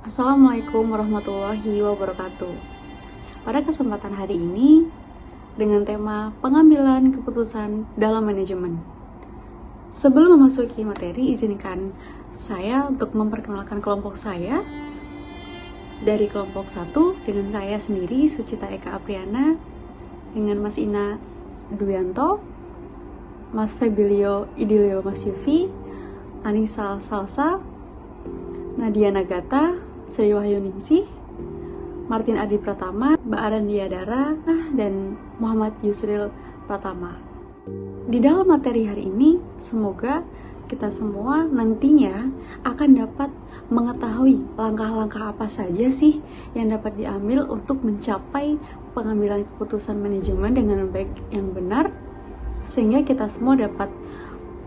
Assalamualaikum warahmatullahi wabarakatuh. Pada kesempatan hari ini, dengan tema pengambilan keputusan dalam manajemen. Sebelum memasuki materi, izinkan saya untuk memperkenalkan kelompok saya. Dari kelompok 1, dengan saya sendiri, Sucita Eka Apriana, dengan Mas Ina Duyanto, Mas Febilio Idilio Mas Yufi, Anissa Salsa, Nadia Nagata, Sri Wahyuningsih, Martin Adi Pratama, Mbak Arandia Dara, dan Muhammad Yusril Pratama. Di dalam materi hari ini, semoga kita semua nantinya akan dapat mengetahui langkah-langkah apa saja sih yang dapat diambil untuk mencapai pengambilan keputusan manajemen dengan baik yang benar, sehingga kita semua dapat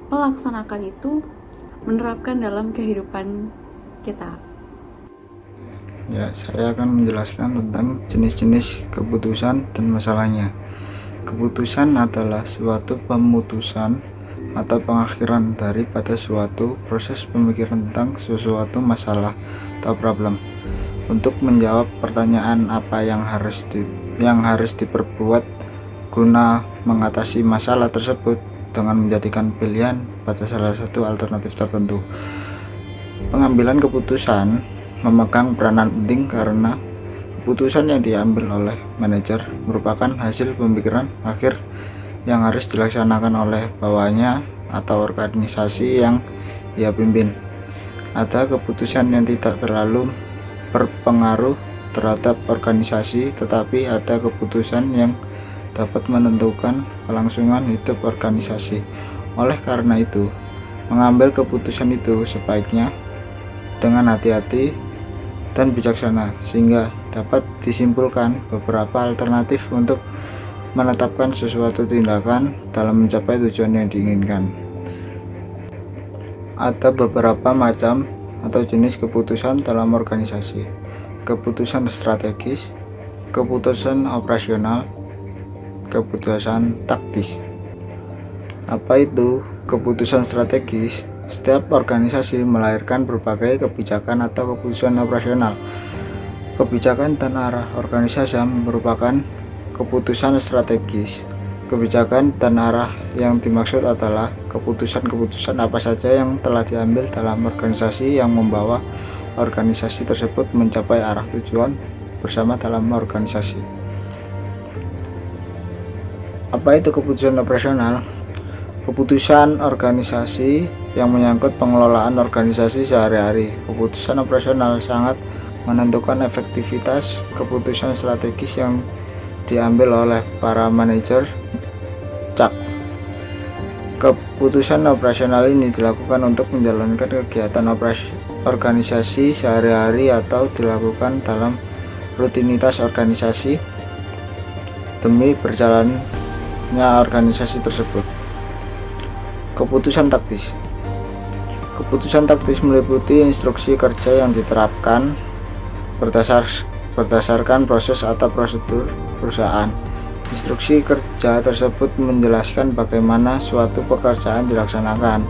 melaksanakan itu, menerapkan dalam kehidupan kita. Ya, saya akan menjelaskan tentang jenis-jenis keputusan dan masalahnya. Keputusan adalah suatu pemutusan atau pengakhiran daripada suatu proses pemikiran tentang sesuatu masalah atau problem. Untuk menjawab pertanyaan apa yang harus diperbuat guna mengatasi masalah tersebut dengan menjadikan pilihan pada salah satu alternatif tertentu. Pengambilan keputusan memegang peranan penting karena keputusan yang diambil oleh manajer merupakan hasil pemikiran akhir yang harus dilaksanakan oleh bawahannya atau organisasi yang ia pimpin. Ada keputusan yang tidak terlalu berpengaruh terhadap organisasi, tetapi ada keputusan yang dapat menentukan kelangsungan hidup organisasi. Oleh karena itu, mengambil keputusan itu sebaiknya dengan hati-hati dan bijaksana, sehingga dapat disimpulkan beberapa alternatif untuk menetapkan sesuatu tindakan dalam mencapai tujuan yang diinginkan. Ada beberapa macam atau jenis keputusan dalam organisasi: keputusan strategis, keputusan operasional, keputusan taktis. Apa itu keputusan strategis? Setiap organisasi melahirkan berbagai kebijakan atau keputusan operasional. Kebijakan dan arah organisasi merupakan keputusan strategis. Kebijakan dan arah yang dimaksud adalah keputusan-keputusan apa saja yang telah diambil dalam organisasi yang membawa organisasi tersebut mencapai arah tujuan bersama dalam organisasi. Apa itu keputusan operasional? Keputusan organisasi yang menyangkut pengelolaan organisasi sehari-hari. Keputusan operasional sangat menentukan efektivitas keputusan strategis yang diambil oleh para manajer. Keputusan operasional ini dilakukan untuk menjalankan kegiatan organisasi sehari-hari atau dilakukan dalam rutinitas organisasi demi berjalannya organisasi tersebut. Keputusan taktis. Keputusan taktis meliputi instruksi kerja yang diterapkan berdasarkan proses atau prosedur perusahaan. Instruksi kerja tersebut menjelaskan bagaimana suatu pekerjaan dilaksanakan,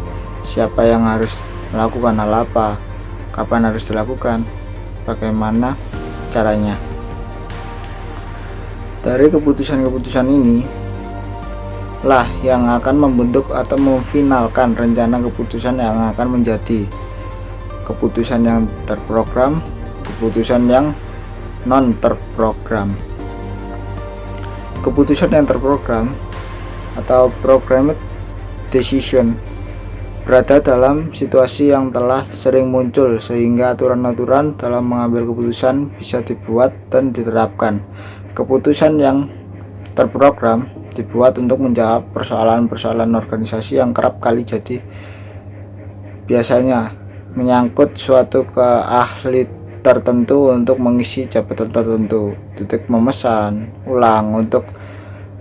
siapa yang harus melakukan hal apa, kapan harus dilakukan, bagaimana caranya. Dari keputusan-keputusan ini lah yang akan membentuk atau memfinalkan rencana keputusan yang akan menjadi keputusan yang terprogram, keputusan yang non terprogram. Keputusan yang terprogram atau programmed decision berada dalam situasi yang telah sering muncul, sehingga aturan-aturan dalam mengambil keputusan bisa dibuat dan diterapkan. Keputusan yang terprogram dibuat untuk menjawab persoalan-persoalan organisasi yang kerap kali jadi, biasanya menyangkut suatu keahli tertentu untuk mengisi jabatan tertentu, memesan ulang untuk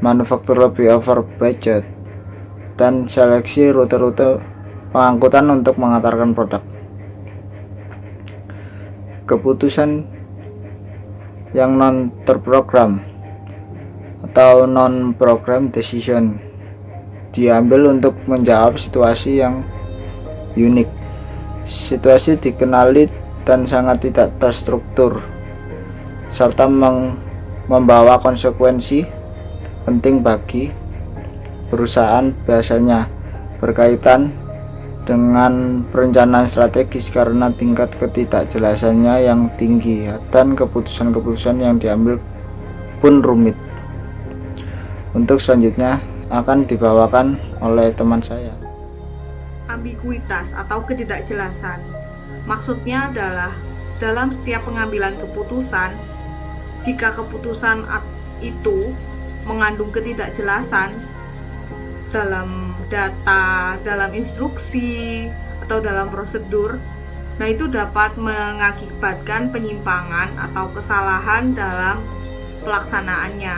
manufaktur lebih over budget, dan seleksi rute-rute pengangkutan untuk mengantarkan produk. Keputusan yang non terprogram atau non-program decision diambil untuk menjawab situasi yang unik. Situasi dikenali dan sangat tidak terstruktur, serta membawa konsekuensi penting bagi perusahaan, biasanya berkaitan dengan perencanaan strategis karena tingkat ketidakjelasannya yang tinggi dan keputusan-keputusan yang diambil pun rumit. Untuk selanjutnya akan dibawakan oleh teman saya. Ambiguitas atau ketidakjelasan maksudnya adalah dalam setiap pengambilan keputusan, jika keputusan itu mengandung ketidakjelasan dalam data, dalam instruksi, atau dalam prosedur, nah itu dapat mengakibatkan penyimpangan atau kesalahan dalam pelaksanaannya.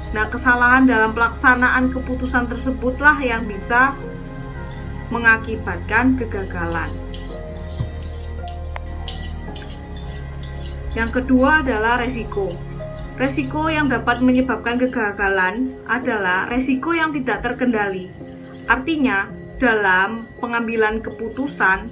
Nah, kesalahan dalam pelaksanaan keputusan tersebutlah yang bisa mengakibatkan kegagalan. Yang kedua adalah resiko. Resiko yang dapat menyebabkan kegagalan adalah resiko yang tidak terkendali. Artinya, dalam pengambilan keputusan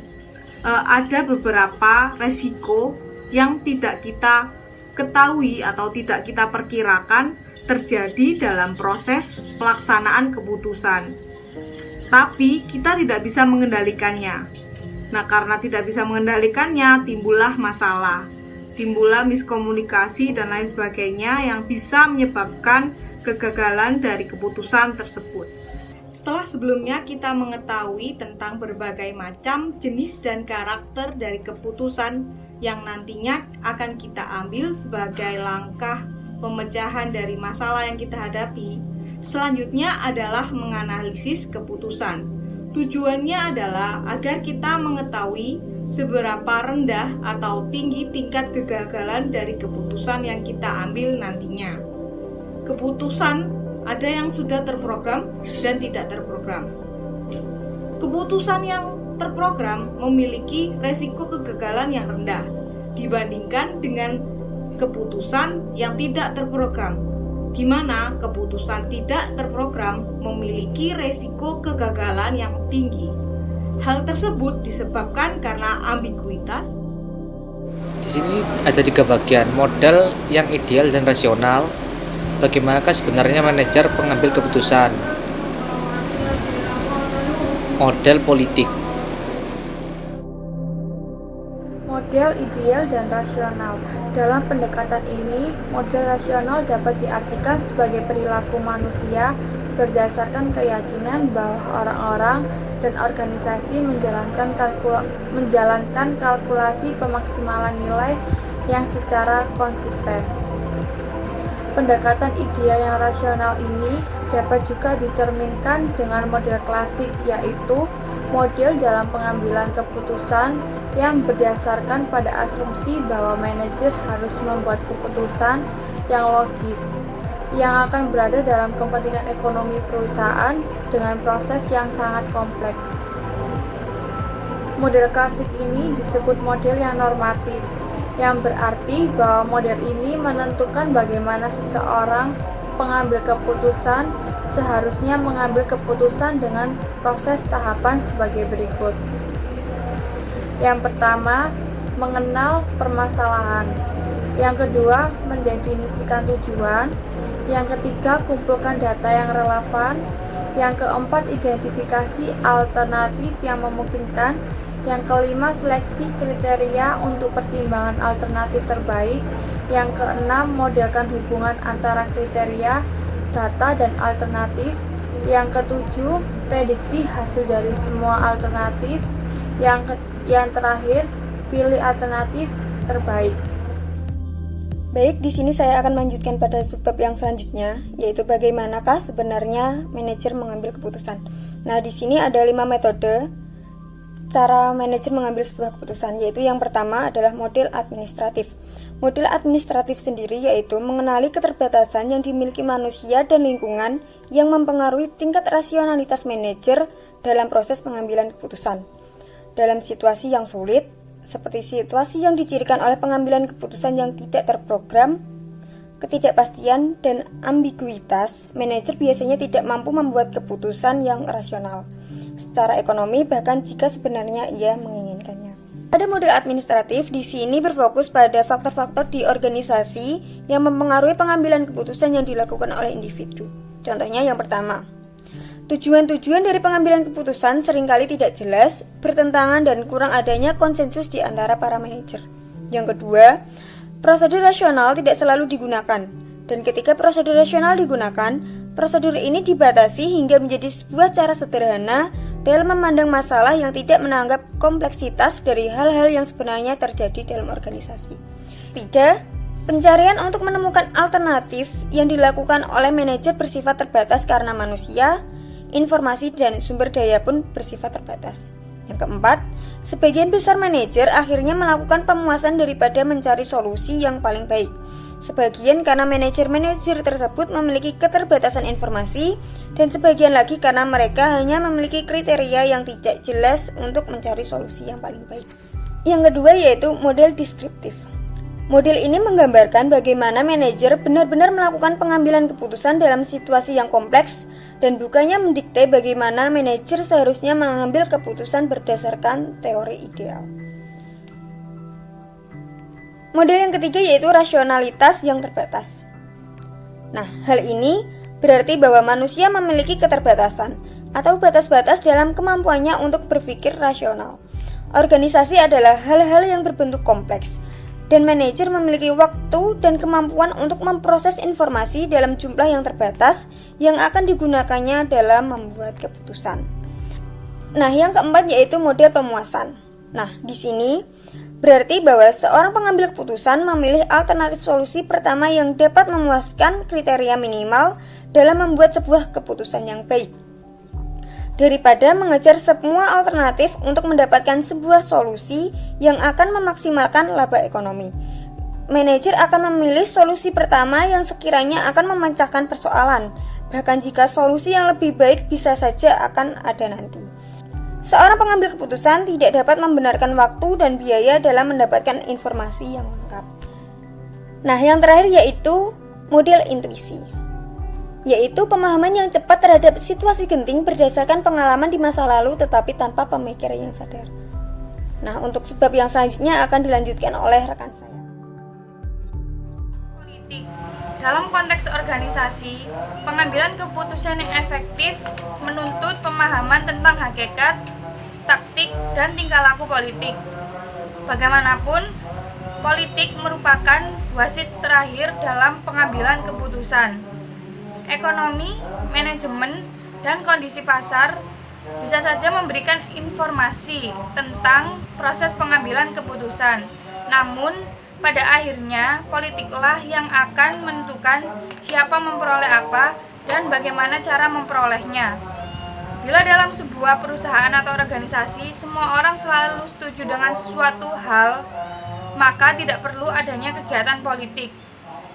ada beberapa resiko yang tidak kita ketahui atau tidak kita perkirakan terjadi dalam proses pelaksanaan keputusan. Tapi kita tidak bisa mengendalikannya. Nah, karena tidak bisa mengendalikannya, timbullah masalah. Timbullah miskomunikasi dan lain sebagainya yang bisa menyebabkan kegagalan dari keputusan tersebut. Setelah sebelumnya kita mengetahui tentang berbagai macam jenis dan karakter dari keputusan yang nantinya akan kita ambil sebagai langkah pemecahan dari masalah yang kita hadapi, selanjutnya adalah menganalisis keputusan. Tujuannya adalah agar kita mengetahui seberapa rendah atau tinggi tingkat kegagalan dari keputusan yang kita ambil nantinya. Keputusan ada yang sudah terprogram dan tidak terprogram. Keputusan yang terprogram memiliki resiko kegagalan yang rendah dibandingkan dengan keputusan yang tidak terprogram, di mana keputusan tidak terprogram memiliki resiko kegagalan yang tinggi. Hal tersebut disebabkan karena ambiguitas. Di sini ada 3 bagian: model yang ideal dan rasional. Bagaimanakah sebenarnya manajer pengambil keputusan? Model politik. Model ideal dan rasional. Dalam pendekatan ini, model rasional dapat diartikan sebagai perilaku manusia berdasarkan keyakinan bahwa orang-orang dan organisasi menjalankan kalkulasi pemaksimalan nilai yang secara konsisten. Pendekatan ideal yang rasional ini dapat juga dicerminkan dengan model klasik, yaitu model dalam pengambilan keputusan yang berdasarkan pada asumsi bahwa manajer harus membuat keputusan yang logis, yang akan berada dalam kepentingan ekonomi perusahaan dengan proses yang sangat kompleks. Model klasik ini disebut model yang normatif, yang berarti bahwa model ini menentukan bagaimana seseorang pengambil keputusan seharusnya mengambil keputusan dengan proses tahapan sebagai berikut. Yang pertama, mengenal permasalahan. Yang kedua, mendefinisikan tujuan. Yang ketiga, kumpulkan data yang relevan. Yang keempat, identifikasi alternatif yang memungkinkan. Yang kelima, seleksi kriteria untuk pertimbangan alternatif terbaik. Yang keenam, modelkan hubungan antara kriteria, data, dan alternatif. Yang ketujuh, prediksi hasil dari semua alternatif. Yang terakhir, pilih alternatif terbaik. Baik, di sini saya akan melanjutkan pada subbab yang selanjutnya, yaitu bagaimanakah sebenarnya manajer mengambil keputusan. Nah, di sini ada 5 metode cara manajer mengambil sebuah keputusan, yaitu yang pertama adalah model administratif. Model administratif sendiri yaitu mengenali keterbatasan yang dimiliki manusia dan lingkungan yang mempengaruhi tingkat rasionalitas manajer dalam proses pengambilan keputusan. Dalam situasi yang sulit, seperti situasi yang dicirikan oleh pengambilan keputusan yang tidak terprogram, ketidakpastian, dan ambiguitas, manajer biasanya tidak mampu membuat keputusan yang rasional secara ekonomi, bahkan jika sebenarnya ia menginginkannya. Pada model administratif, di sini berfokus pada faktor-faktor di organisasi yang mempengaruhi pengambilan keputusan yang dilakukan oleh individu. Contohnya yang pertama, tujuan-tujuan dari pengambilan keputusan seringkali tidak jelas, bertentangan dan kurang adanya konsensus di antara para manajer. Yang kedua, prosedur rasional tidak selalu digunakan, dan ketika prosedur rasional digunakan, prosedur ini dibatasi hingga menjadi sebuah cara sederhana dalam memandang masalah yang tidak menanggap kompleksitas dari hal-hal yang sebenarnya terjadi dalam organisasi. 3. Pencarian untuk menemukan alternatif yang dilakukan oleh manajer bersifat terbatas karena manusia, informasi dan sumber daya pun bersifat terbatas. Yang keempat, sebagian besar manajer akhirnya melakukan pemuasan daripada mencari solusi yang paling baik. Sebagian karena manajer-manajer tersebut memiliki keterbatasan informasi, dan sebagian lagi karena mereka hanya memiliki kriteria yang tidak jelas untuk mencari solusi yang paling baik. Yang kedua yaitu model deskriptif. Model ini menggambarkan bagaimana manajer benar-benar melakukan pengambilan keputusan dalam situasi yang kompleks dan bukannya mendikte bagaimana manajer seharusnya mengambil keputusan berdasarkan teori ideal. Model yang ketiga yaitu rasionalitas yang terbatas. Nah, hal ini berarti bahwa manusia memiliki keterbatasan atau batas-batas dalam kemampuannya untuk berpikir rasional. Organisasi adalah hal-hal yang berbentuk kompleks, dan manajer memiliki waktu dan kemampuan untuk memproses informasi dalam jumlah yang terbatas yang akan digunakannya dalam membuat keputusan. Nah, yang keempat yaitu model pemuasan. Nah, di sini berarti bahwa seorang pengambil keputusan memilih alternatif solusi pertama yang dapat memuaskan kriteria minimal dalam membuat sebuah keputusan yang baik, daripada mengejar semua alternatif untuk mendapatkan sebuah solusi yang akan memaksimalkan laba ekonomi. Manajer akan memilih solusi pertama yang sekiranya akan memecahkan persoalan, bahkan jika solusi yang lebih baik bisa saja akan ada nanti. Seorang pengambil keputusan tidak dapat membenarkan waktu dan biaya dalam mendapatkan informasi yang lengkap. Nah, yang terakhir yaitu model intuisi, yaitu pemahaman yang cepat terhadap situasi genting berdasarkan pengalaman di masa lalu tetapi tanpa pemikiran yang sadar. Nah, untuk sebab yang selanjutnya akan dilanjutkan oleh rekan saya. Politik. Dalam konteks organisasi, pengambilan keputusan yang efektif menuntut pemahaman tentang hakikat, taktik, dan tingkah laku politik. Bagaimanapun, politik merupakan wasit terakhir dalam pengambilan keputusan. Ekonomi, manajemen, dan kondisi pasar bisa saja memberikan informasi tentang proses pengambilan keputusan. Namun, pada akhirnya, politiklah yang akan menentukan siapa memperoleh apa dan bagaimana cara memperolehnya. Bila dalam sebuah perusahaan atau organisasi, semua orang selalu setuju dengan suatu hal, maka tidak perlu adanya kegiatan politik.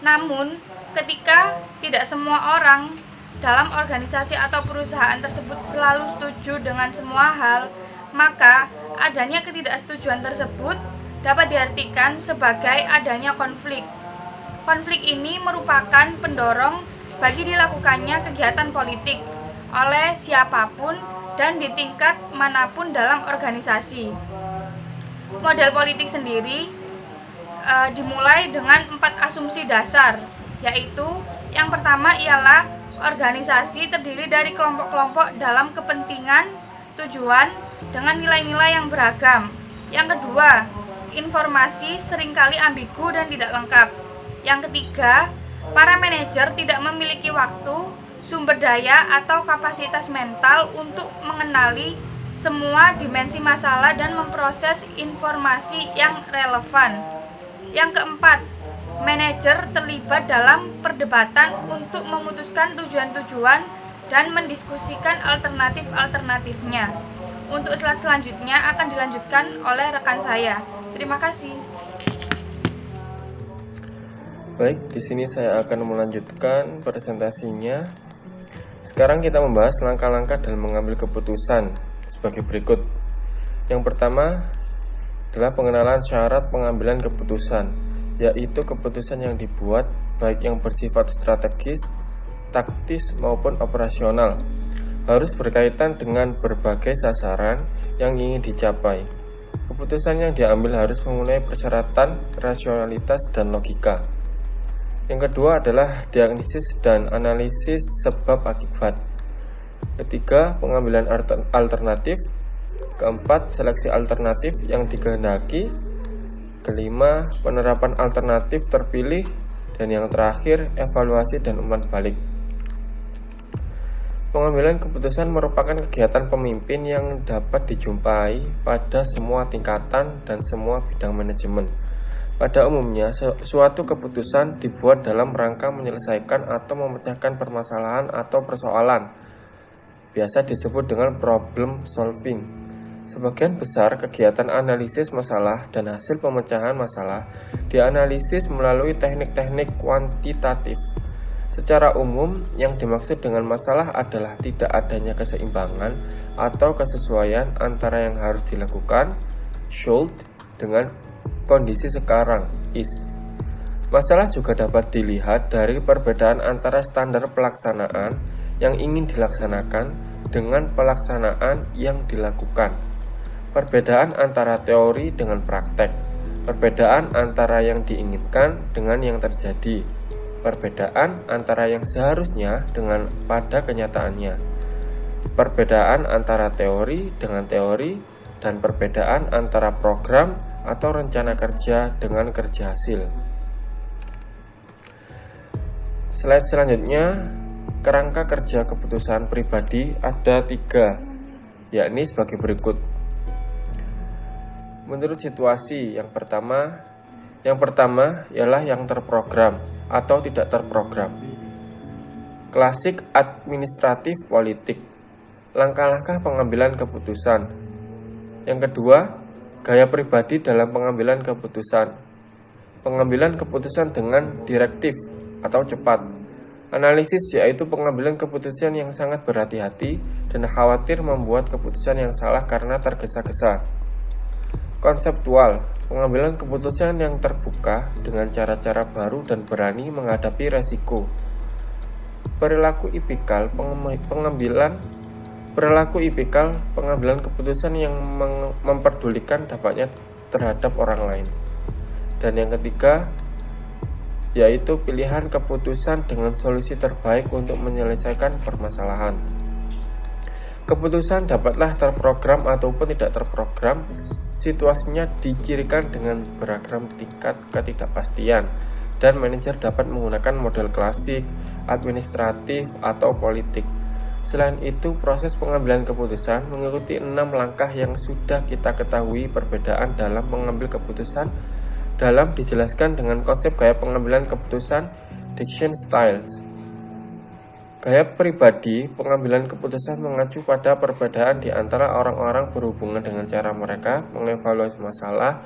Namun, ketika tidak semua orang dalam organisasi atau perusahaan tersebut selalu setuju dengan semua hal, maka adanya ketidaksetujuan tersebut dapat diartikan sebagai adanya konflik. Konflik ini merupakan pendorong bagi dilakukannya kegiatan politik oleh siapapun dan di tingkat manapun dalam organisasi. Model politik sendiri dimulai dengan 4 asumsi dasar, yaitu yang pertama ialah organisasi terdiri dari kelompok-kelompok dalam kepentingan, tujuan, dengan nilai-nilai yang beragam. Yang kedua, informasi seringkali ambigu dan tidak lengkap. Yang ketiga, para manajer tidak memiliki waktu, sumber daya, atau kapasitas mental untuk mengenali semua dimensi masalah dan memproses informasi yang relevan. Yang keempat, manajer terlibat dalam perdebatan untuk memutuskan tujuan-tujuan dan mendiskusikan alternatif-alternatifnya. Untuk slide selanjutnya akan dilanjutkan oleh rekan saya. Terima kasih. Baik, di sini saya akan melanjutkan presentasinya. Sekarang kita membahas langkah-langkah dalam mengambil keputusan sebagai berikut. Yang pertama adalah pengenalan syarat pengambilan keputusan, yaitu keputusan yang dibuat baik yang bersifat strategis, taktis maupun operasional, harus berkaitan dengan berbagai sasaran yang ingin dicapai. Keputusan yang diambil harus memenuhi persyaratan rasionalitas dan logika. Yang kedua adalah diagnosis dan analisis sebab akibat. Ketiga, pengambilan alternatif. Keempat, seleksi alternatif yang dikehendaki. Kelima, penerapan alternatif terpilih. Dan yang terakhir, evaluasi dan umpan balik. Pengambilan keputusan merupakan kegiatan pemimpin yang dapat dijumpai pada semua tingkatan dan semua bidang manajemen. Pada umumnya, suatu keputusan dibuat dalam rangka menyelesaikan atau memecahkan permasalahan atau persoalan. Biasa disebut dengan problem solving. Sebagian besar kegiatan analisis masalah dan hasil pemecahan masalah dianalisis melalui teknik-teknik kuantitatif. Secara umum, yang dimaksud dengan masalah adalah tidak adanya keseimbangan atau kesesuaian antara yang harus dilakukan, should, dengan kondisi sekarang, is. Masalah juga dapat dilihat dari perbedaan antara standar pelaksanaan yang ingin dilaksanakan dengan pelaksanaan yang dilakukan. Perbedaan antara teori dengan praktek. Perbedaan antara yang diinginkan dengan yang terjadi. Perbedaan antara yang seharusnya dengan pada kenyataannya. Perbedaan antara teori dengan teori dan perbedaan antara program atau rencana kerja dengan kerja hasil. Slide selanjutnya, kerangka kerja keputusan pribadi ada 3, yakni sebagai berikut. Menurut situasi, yang pertama ialah yang terprogram atau tidak terprogram. Klasik administratif politik, langkah-langkah pengambilan keputusan. Yang kedua, gaya pribadi dalam pengambilan keputusan. Pengambilan keputusan dengan direktif atau cepat. Analisis yaitu pengambilan keputusan yang sangat berhati-hati dan khawatir membuat keputusan yang salah karena tergesa-gesa. Konseptual, pengambilan keputusan yang terbuka dengan cara-cara baru dan berani menghadapi resiko. Perilaku ipikal, pengambilan keputusan yang memperdulikan dampaknya terhadap orang lain. Dan yang ketiga, yaitu pilihan keputusan dengan solusi terbaik untuk menyelesaikan permasalahan. Keputusan dapatlah terprogram ataupun tidak terprogram. Situasinya dicirikan dengan beragam tingkat ketidakpastian, dan manajer dapat menggunakan model klasik, administratif, atau politik. Selain itu, proses pengambilan keputusan mengikuti 6 langkah yang sudah kita ketahui. Perbedaan dalam mengambil keputusan dalam dijelaskan dengan konsep gaya pengambilan keputusan, decision styles. Gaya pribadi pengambilan keputusan mengacu pada perbedaan di antara orang-orang berhubungan dengan cara mereka mengevaluasi masalah,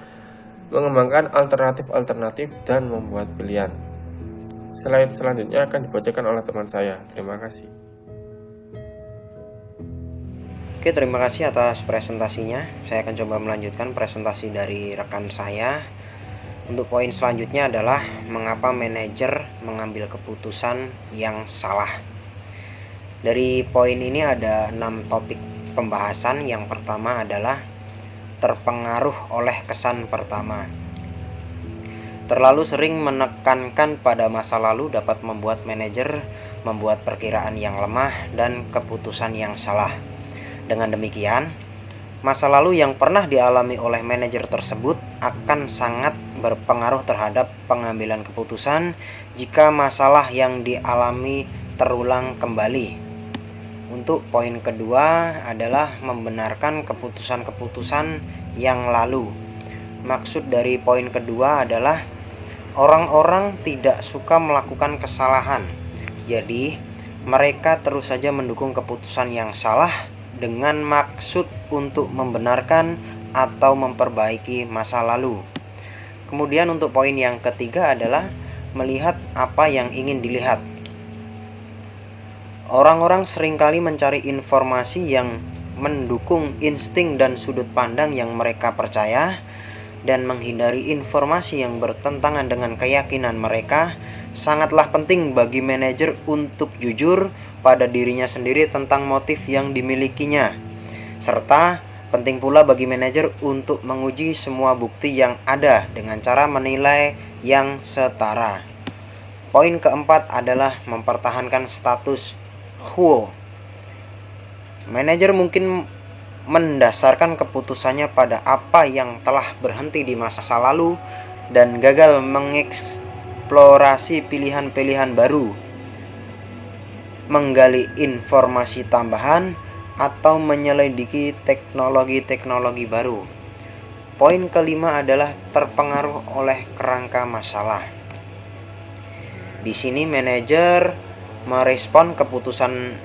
mengembangkan alternatif-alternatif, dan membuat pilihan. Slide selanjutnya akan dibacakan oleh teman saya. Terima kasih. Oke, terima kasih atas presentasinya. Saya akan coba melanjutkan presentasi dari rekan saya. Untuk poin selanjutnya adalah mengapa manajer mengambil keputusan yang salah. Dari poin ini ada 6 topik pembahasan. Yang pertama adalah terpengaruh oleh kesan pertama. Terlalu sering menekankan pada masa lalu dapat membuat manajer membuat perkiraan yang lemah dan keputusan yang salah. Dengan demikian, masa lalu yang pernah dialami oleh manajer tersebut akan sangat berpengaruh terhadap pengambilan keputusan jika masalah yang dialami terulang kembali. Untuk poin kedua adalah membenarkan keputusan-keputusan yang lalu. Maksud dari poin kedua adalah orang-orang tidak suka melakukan kesalahan. Jadi, mereka terus saja mendukung keputusan yang salah dengan maksud untuk membenarkan atau memperbaiki masa lalu. Kemudian untuk poin yang ketiga adalah melihat apa yang ingin dilihat. Orang-orang seringkali mencari informasi yang mendukung insting dan sudut pandang yang mereka percaya dan menghindari informasi yang bertentangan dengan keyakinan mereka. Sangatlah penting bagi manajer untuk jujur pada dirinya sendiri tentang motif yang dimilikinya, serta Penting pula bagi manajer untuk menguji semua bukti yang ada dengan cara menilai yang setara. Poin keempat adalah mempertahankan status quo. Manajer mungkin mendasarkan keputusannya pada apa yang telah berhenti di masa lalu dan gagal mengeksplorasi pilihan-pilihan baru, menggali informasi tambahan, atau menyelidiki teknologi-teknologi baru. Poin kelima adalah terpengaruh oleh kerangka masalah. Di sini manajer merespon keputusan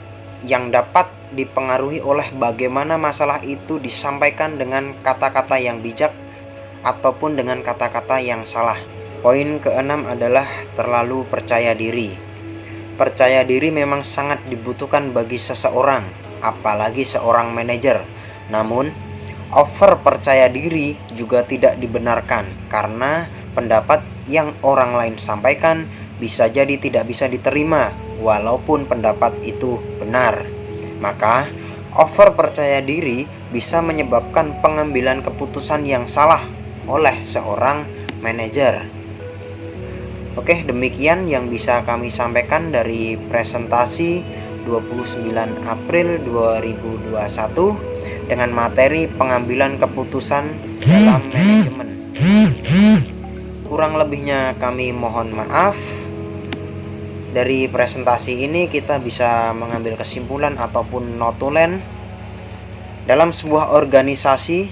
yang dapat dipengaruhi oleh bagaimana masalah itu disampaikan dengan kata-kata yang bijak ataupun dengan kata-kata yang salah. Poin keenam adalah terlalu percaya diri. Percaya diri memang sangat dibutuhkan bagi seseorang, apalagi seorang manajer. Namun, over percaya diri juga tidak dibenarkan karena pendapat yang orang lain sampaikan bisa jadi tidak bisa diterima walaupun pendapat itu benar. Maka, over percaya diri bisa menyebabkan pengambilan keputusan yang salah oleh seorang manajer. Oke, demikian yang bisa kami sampaikan dari presentasi 29 April 2021 dengan materi pengambilan keputusan dalam manajemen. Kurang lebihnya kami mohon maaf. Dari presentasi ini kita bisa mengambil kesimpulan ataupun notulen. Dalam sebuah organisasi,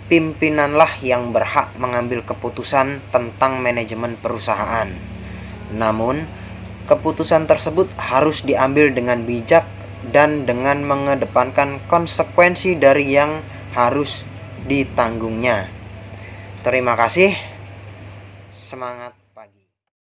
pimpinanlah yang berhak mengambil keputusan tentang manajemen perusahaan. Namun, keputusan tersebut harus diambil dengan bijak dan dengan mengedepankan konsekuensi dari yang harus ditanggungnya. Terima kasih. Semangat pagi.